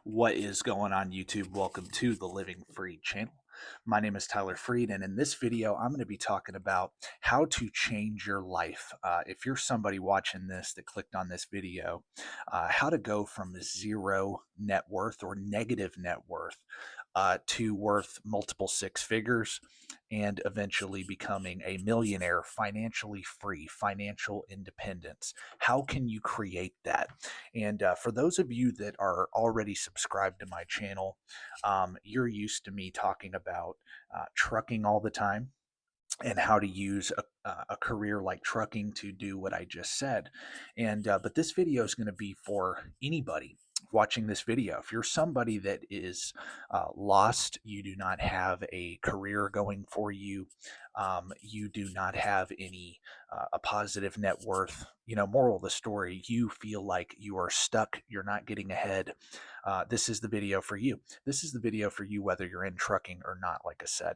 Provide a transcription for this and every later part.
What is going on, YouTube? Welcome to the Living Freed channel. My name is Tyler Freed, and in this video, I'm going to be talking about how to change your life. If you're somebody watching this that clicked on this video, how to go from zero net worth or negative net worth to worth multiple six figures and eventually becoming a millionaire, financially free, financial independence. How can you create that? And for those of you that are already subscribed to my channel, you're used to me talking about trucking all the time and how to use a career like trucking to do what I just said. And but this video is going to be for anybody watching this video. If you're somebody that is lost, you do not have a career going for you, you do not have any a positive net worth. Moral of the story: you feel like you are stuck, you're not getting ahead. This is the video for you. This is the video for you, whether you're in trucking or not. Like I said.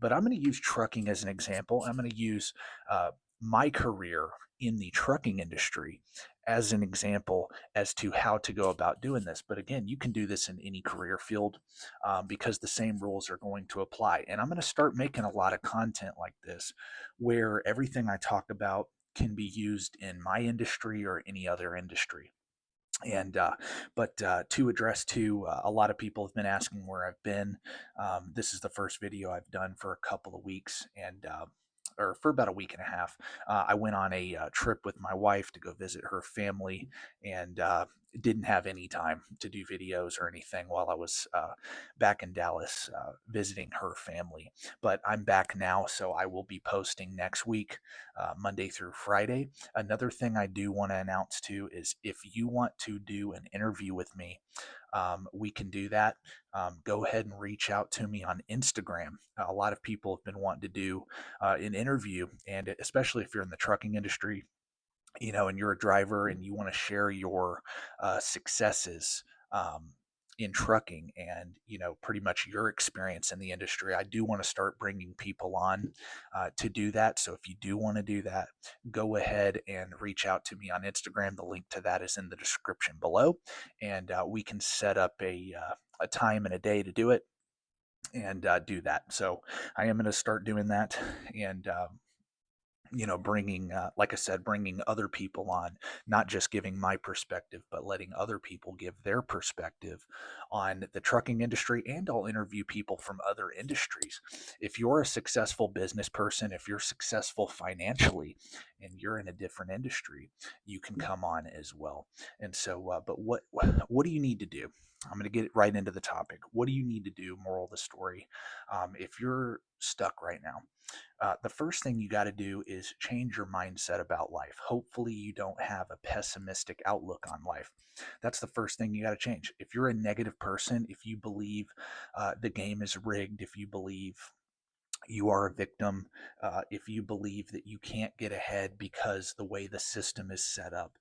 But I'm going to use trucking as an example. I'm going to use my career in the trucking industry as an example as to how to go about doing this. But again, you can do this in any career field because the same rules are going to apply. And I'm going to start making a lot of content like this where everything I talk about can be used in my industry or any other industry. And but to address to a lot of people have been asking where I've been. This is the first video I've done for a couple of weeks, and or for about a week and a half. I went on a trip with my wife to go visit her family, and didn't have any time to do videos or anything while I was back in Dallas visiting her family. But I'm back now, so I will be posting next week, Monday through Friday. Another thing I do want to announce too is if you want to do an interview with me, we can do that. Go ahead and reach out to me on Instagram. A lot of people have been wanting to do an interview, and especially if you're in the trucking industry, and you're a driver and you want to share your successes. In trucking and pretty much your experience in the industry, I do want to start bringing people on to do that. So if you do want to do that, go ahead and reach out to me on Instagram. The link to that is in the description below, and we can set up a time and a day to do it and do that. So I am going to start doing that, and bringing, like I said, bringing other people on, not just giving my perspective, but letting other people give their perspective on the trucking industry. And I'll interview people from other industries. If you're a successful business person, if you're successful financially and you're in a different industry, you can come on as well. And so, but what do you need to do? I'm going to get right into the topic. What do you need to do? Moral of the story. If you're stuck right now, the first thing you got to do is change your mindset about life. Hopefully, you don't have a pessimistic outlook on life. That's the first thing you got to change. If you're a negative person, if you believe the game is rigged, if you believe you are a victim, if you believe that you can't get ahead because the way the system is set up,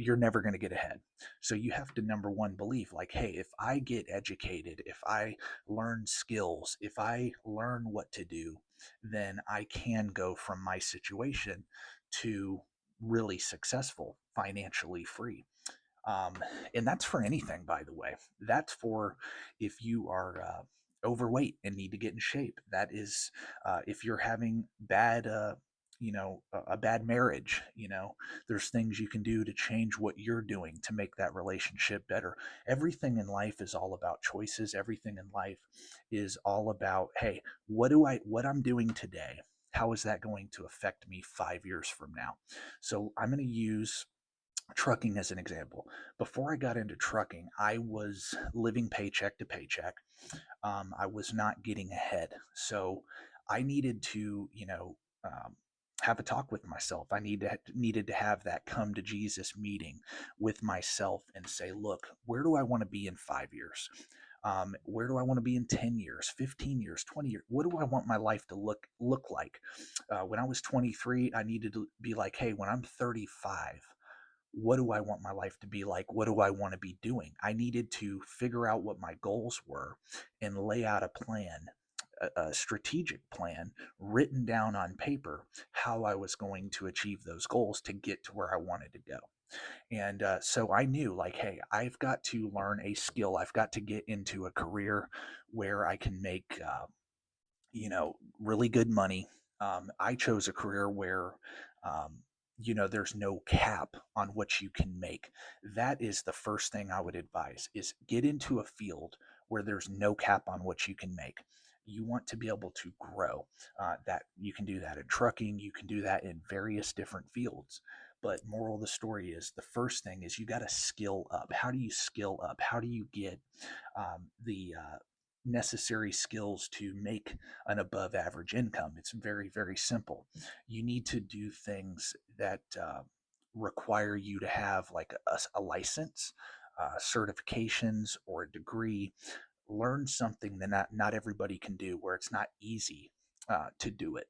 you're never going to get ahead. So you have to, number one, believe like, hey, if I get educated, if I learn skills, if I learn what to do, then I can go from my situation to really successful, financially free. Um, and that's for anything, by the way. That's for if you are overweight and need to get in shape. That is if you're having bad, a bad marriage. There's things you can do to change what you're doing to make that relationship better. Everything in life is all about choices. Everything in life is all about, hey, what I'm doing today, how is that going to affect me 5 years from now? So I'm going to use trucking as an example. Before I got into trucking, I was living paycheck to paycheck. I was not getting ahead. So I needed to, have a talk with myself. I needed to have that come to Jesus meeting with myself and say, look, where do I want to be in 5 years? Where do I want to be in 10 years, 15 years, 20 years? What do I want my life to look like? When I was 23, I needed to be like, hey, when I'm 35, what do I want my life to be like? What do I want to be doing? I needed to figure out what my goals were and lay out a plan, a strategic plan written down on paper, how I was going to achieve those goals to get to where I wanted to go. And so I knew, like, hey, I've got to learn a skill. I've got to get into a career where I can make, really good money. I chose a career where, um, there's no cap on what you can make. That is the first thing I would advise: is get into a field where there's no cap on what you can make. You want to be able to grow. That you can do that in trucking. You can do that in various different fields. But moral of the story is, the first thing is you got to skill up. How do you skill up? How do you get the necessary skills to make an above average income? It's very, very simple. You need to do things that require you to have like a license, certifications, or a degree. Learn something that not everybody can do, where it's not easy to do it.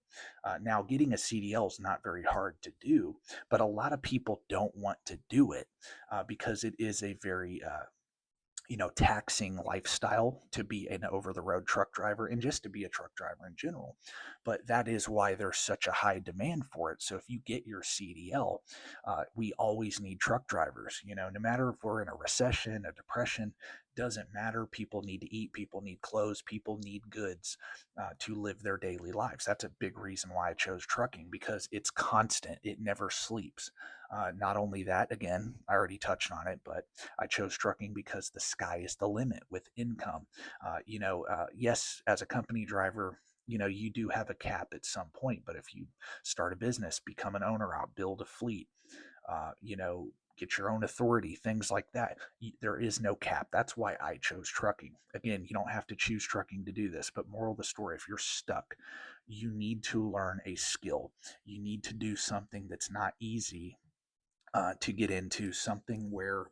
Now, getting a CDL is not very hard to do, but a lot of people don't want to do it because it is a very taxing lifestyle to be an over the road truck driver, and just to be a truck driver in general. But that is why there's such a high demand for it. So if you get your CDL, we always need truck drivers. No matter if we're in a recession, a depression, doesn't matter. People need to eat, people need clothes, people need goods to live their daily lives. That's a big reason why I chose trucking, because it's constant, it never sleeps. Not only that, again, I already touched on it, but I chose trucking because the sky is the limit with income. Yes, as a company driver, you do have a cap at some point, but if you start a business, become an owner out, build a fleet, get your own authority, things like that, there is no cap. That's why I chose trucking. Again, you don't have to choose trucking to do this, but moral of the story, if you're stuck, you need to learn a skill. You need to do something that's not easy, to get into something where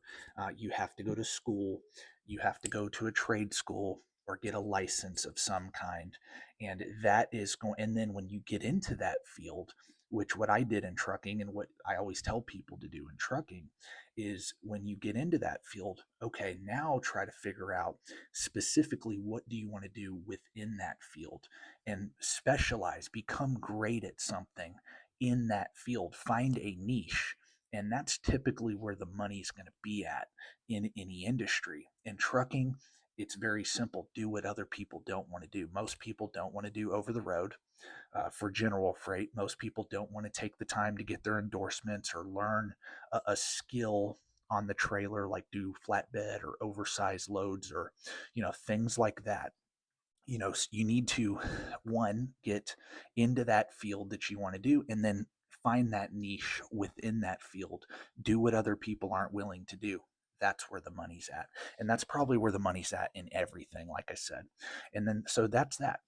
you have to go to school, you have to go to a trade school or get a license of some kind. And that is going, and then when you get into that field, which what I did in trucking and what I always tell people to do in trucking is, when you get into that field, okay, now try to figure out specifically what do you want to do within that field, and specialize, become great at something in that field, find a niche. And that's typically where the money's going to be at in any industry. In trucking, it's very simple: do what other people don't want to do. Most people don't want to do over the road. For general freight, most people don't want to take the time to get their endorsements or learn a skill on the trailer, like do flatbed or oversized loads, or things like that. You need to, one, get into that field that you want to do, and then find that niche within that field. Do what other people aren't willing to do. That's where the money's at. And that's probably where the money's at in everything, like I said. And then, so that's that.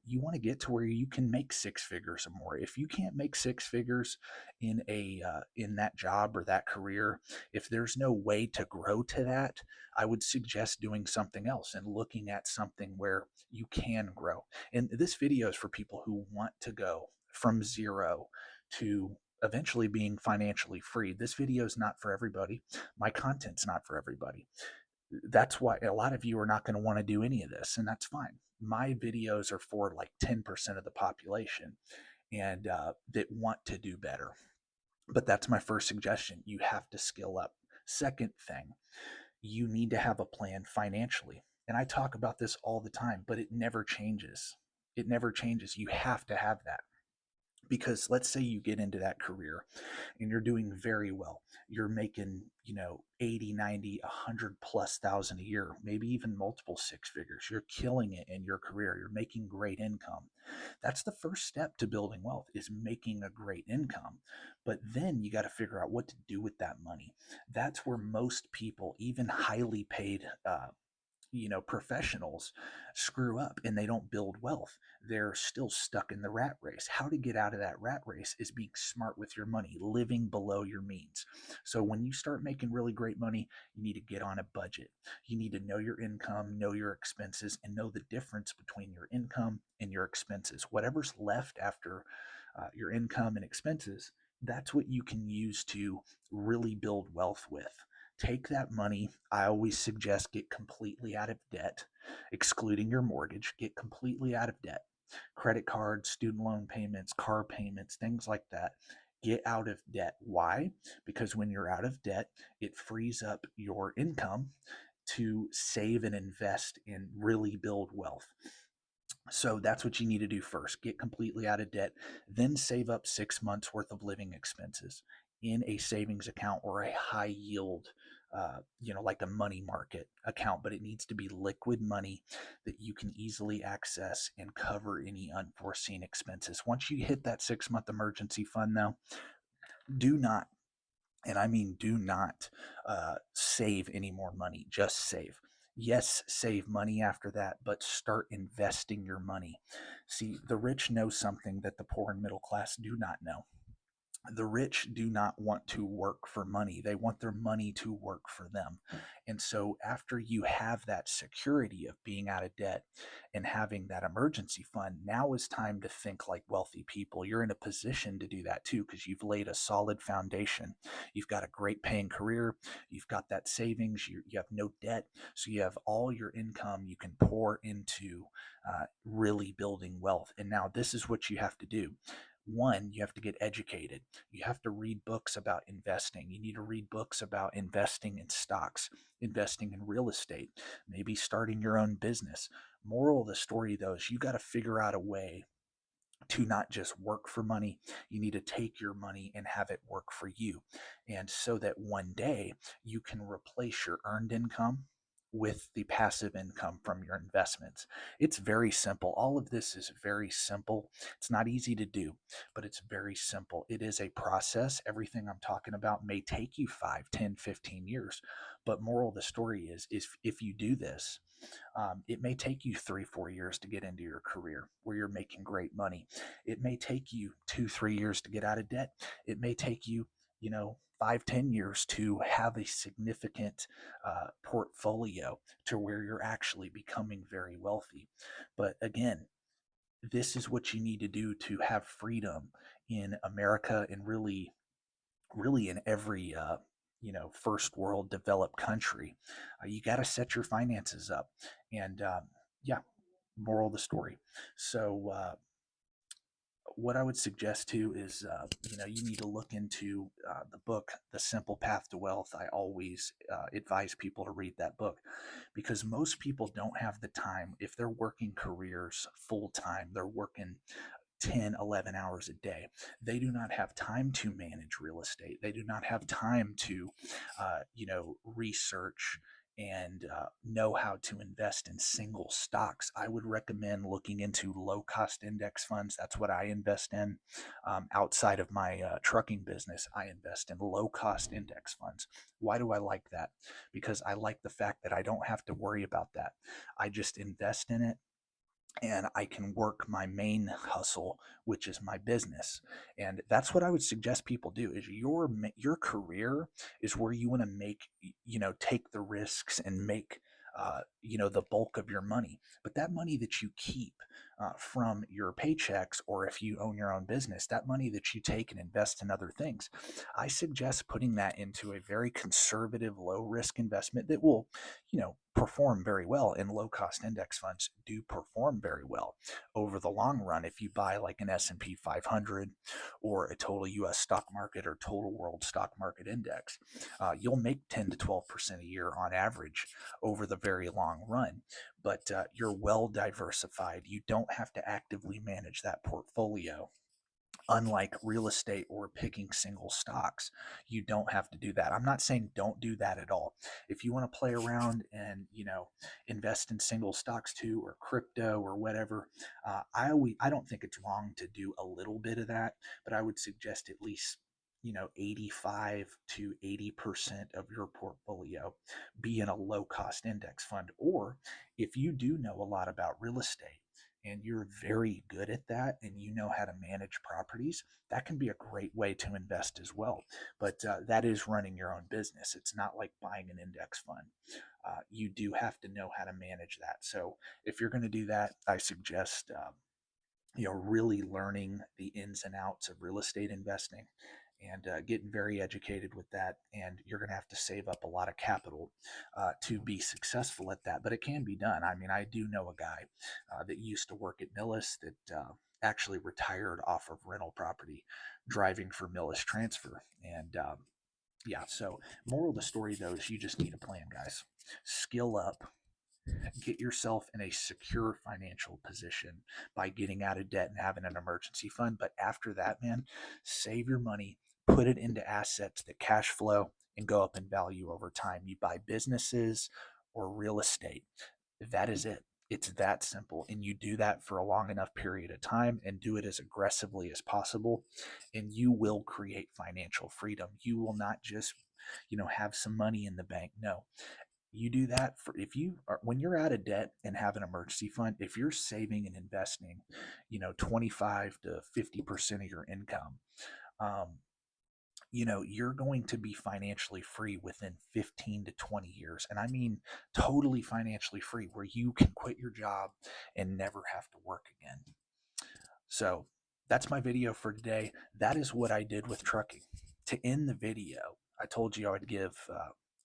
You want to get to where you can make six figures or more. If you can't make six figures in that job or that career, if there's no way to grow to that, I would suggest doing something else and looking at something where you can grow. And this video is for people who want to go from zero to eventually being financially free. This video is not for everybody. My content's not for everybody. That's why a lot of you are not going to want to do any of this, and that's fine. My videos are for like 10% of the population, and that want to do better. But that's my first suggestion. You have to skill up. Second thing, you need to have a plan financially. And I talk about this all the time, but it never changes. It never changes. You have to have that. Because let's say you get into that career and you're doing very well. You're making, 80, 90, 100 plus thousand a year, maybe even multiple six figures. You're killing it in your career. You're making great income. That's the first step to building wealth, is making a great income. But then you got to figure out what to do with that money. That's where most people, even highly paid professionals, screw up, and they don't build wealth. They're still stuck in the rat race. How to get out of that rat race is being smart with your money, living below your means. So when you start making really great money, you need to get on a budget. You need to know your income, know your expenses, and know the difference between your income and your expenses. Whatever's left after your income and expenses, that's what you can use to really build wealth with. Take that money. I always suggest get completely out of debt, excluding your mortgage. Get completely out of debt. Credit cards, student loan payments, car payments, things like that. Get out of debt. Why? Because when you're out of debt, it frees up your income to save and invest and really build wealth. So that's what you need to do first. Get completely out of debt, then save up 6 months worth of living expenses in a savings account or a high yield, like a money market account, but it needs to be liquid money that you can easily access and cover any unforeseen expenses. Once you hit that 6 month emergency fund, though, do not, and I mean do not, save any more money. Just save. Yes, save money after that, but start investing your money. See, the rich know something that the poor and middle class do not know. The rich do not want to work for money. They want their money to work for them. And so, after you have that security of being out of debt and having that emergency fund, now is time to think like wealthy people. You're in a position to do that too because you've laid a solid foundation. You've got a great paying career. You've got that savings. You have no debt. So, you have all your income you can pour into really building wealth. And now, this is what you have to do. One, you have to get educated. You have to read books about investing. You need to read books about investing in stocks, investing in real estate, maybe starting your own business. Moral of the story, though, is you got to figure out a way to not just work for money. You need to take your money and have it work for you. And so that one day you can replace your earned income with the passive income from your investments. It's very simple. All of this is very simple. It's not easy to do, but it's very simple. It is a process. Everything I'm talking about may take you 5, 10, 15 years. But moral of the story is if you do this, it may take you 3, 4 years to get into your career where you're making great money. It may take you 2, 3 years to get out of debt. It may take you, 5, 10 years to have a significant portfolio to where you're actually becoming very wealthy. But again, this is what you need to do to have freedom in America and really in every first world developed country. You got to set your finances up, and yeah, moral of the story. So what I would suggest too is, you need to look into the book, The Simple Path to Wealth. I always advise people to read that book because most people don't have the time. If they're working careers full time, they're working 10, 11 hours a day. They do not have time to manage real estate. They do not have time to, research and know how to invest in single stocks. I would recommend looking into low cost index funds. That's what I invest in. Outside of my trucking business, I invest in low cost index funds. Why do I like that? Because I like the fact that I don't have to worry about that. I just invest in it and I can work my main hustle, which is my business. And that's what I would suggest people do. Is your career is where you want to make, take the risks and make, the bulk of your money. But that money that you keep from your paychecks, or if you own your own business, that money that you take and invest in other things, I suggest putting that into a very conservative, low risk investment that will, perform very well. And low cost index funds do perform very well over the long run. If you buy like an S&P 500 or a total US stock market or total world stock market index, you'll make 10 to 12% a year on average over the very long run. But you're well diversified. You don't have to actively manage that portfolio. Unlike real estate or picking single stocks, you don't have to do that. I'm not saying don't do that at all. If you want to play around and invest in single stocks too, or crypto or whatever, I don't think it's wrong to do a little bit of that, but I would suggest at least 85 to 80% of your portfolio be in a low cost index fund. Or if you do know a lot about real estate and you're very good at that and you know how to manage properties, that can be a great way to invest as well. But that is running your own business. It's not like buying an index fund. You do have to know how to manage that. So if you're going to do that, I suggest really learning the ins and outs of real estate investing and getting very educated with that. And you're going to have to save up a lot of capital to be successful at that. But it can be done. I mean, I do know a guy that used to work at Millis that actually retired off of rental property driving for Millis Transfer. And yeah, so moral of the story though is you just need a plan, guys. Skill up, get yourself in a secure financial position by getting out of debt and having an emergency fund. But after that, man, save your money, put it into assets that cash flow and go up in value over time. You buy businesses or real estate. That is it. It's that simple. And you do that for a long enough period of time and do it as aggressively as possible. And you will create financial freedom. You will not just, have some money in the bank. No, you do that for if you are when you're out of debt and have an emergency fund, if you're saving and investing 25 to 50% of your income, um, you're going to be financially free within 15 to 20 years. And I mean totally financially free, where you can quit your job and never have to work again. So that's my video for today. That is what I did with trucking. To end the video, I told you I would give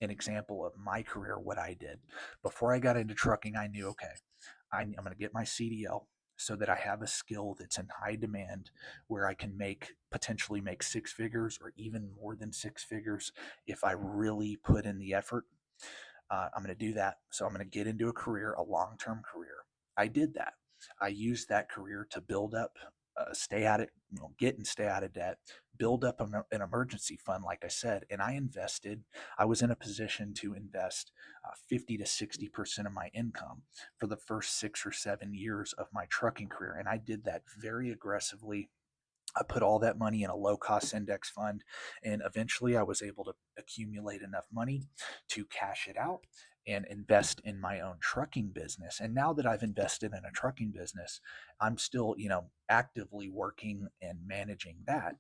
an example of my career, what I did. Before I got into trucking, I knew, okay, I'm going to get my CDL so that I have a skill that's in high demand where I can potentially make six figures or even more than six figures if I really put in the effort. I'm going to do that. So I'm going to get into a career, a long term career. I did that. I used that career to build up, stay out of, get and stay out of debt, build up an emergency fund, like I said. And I was in a position to invest 50 to 60% of my income for the first 6 or 7 years of my trucking career. And I did that very aggressively. I put all that money in a low cost index fund, and eventually I was able to accumulate enough money to cash it out and invest in my own trucking business. And now that I've invested in a trucking business, I'm still, actively working and managing that.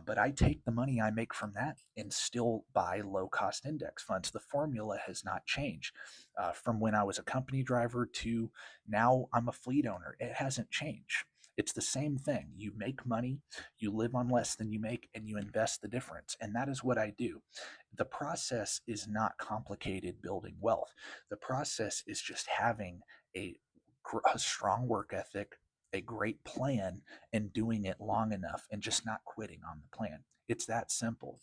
But I take the money I make from that and still buy low cost index funds. The formula has not changed from when I was a company driver to now I'm a fleet owner. It hasn't changed. It's the same thing. You make money, you live on less than you make, and you invest the difference. And that is what I do. The process is not complicated building wealth. The process is just having a, a strong work ethic, a great plan, and doing it long enough and just not quitting on the plan. It's that simple.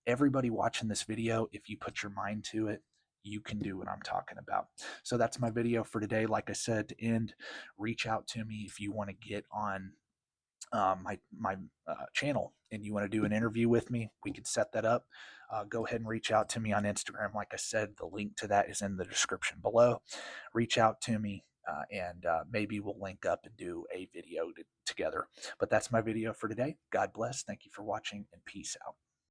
Everybody watching this video, if you put your mind to it, you can do what I'm talking about. So that's my video for today. Like I said, to end, reach out to me if you want to get on my channel and you want to do an interview with me. We could set that up. Go ahead and reach out to me on Instagram. Like I said, the link to that is in the description below. Reach out to me. And maybe we'll link up and do a video together. But that's my video for today. God bless. Thank you for watching, and peace out.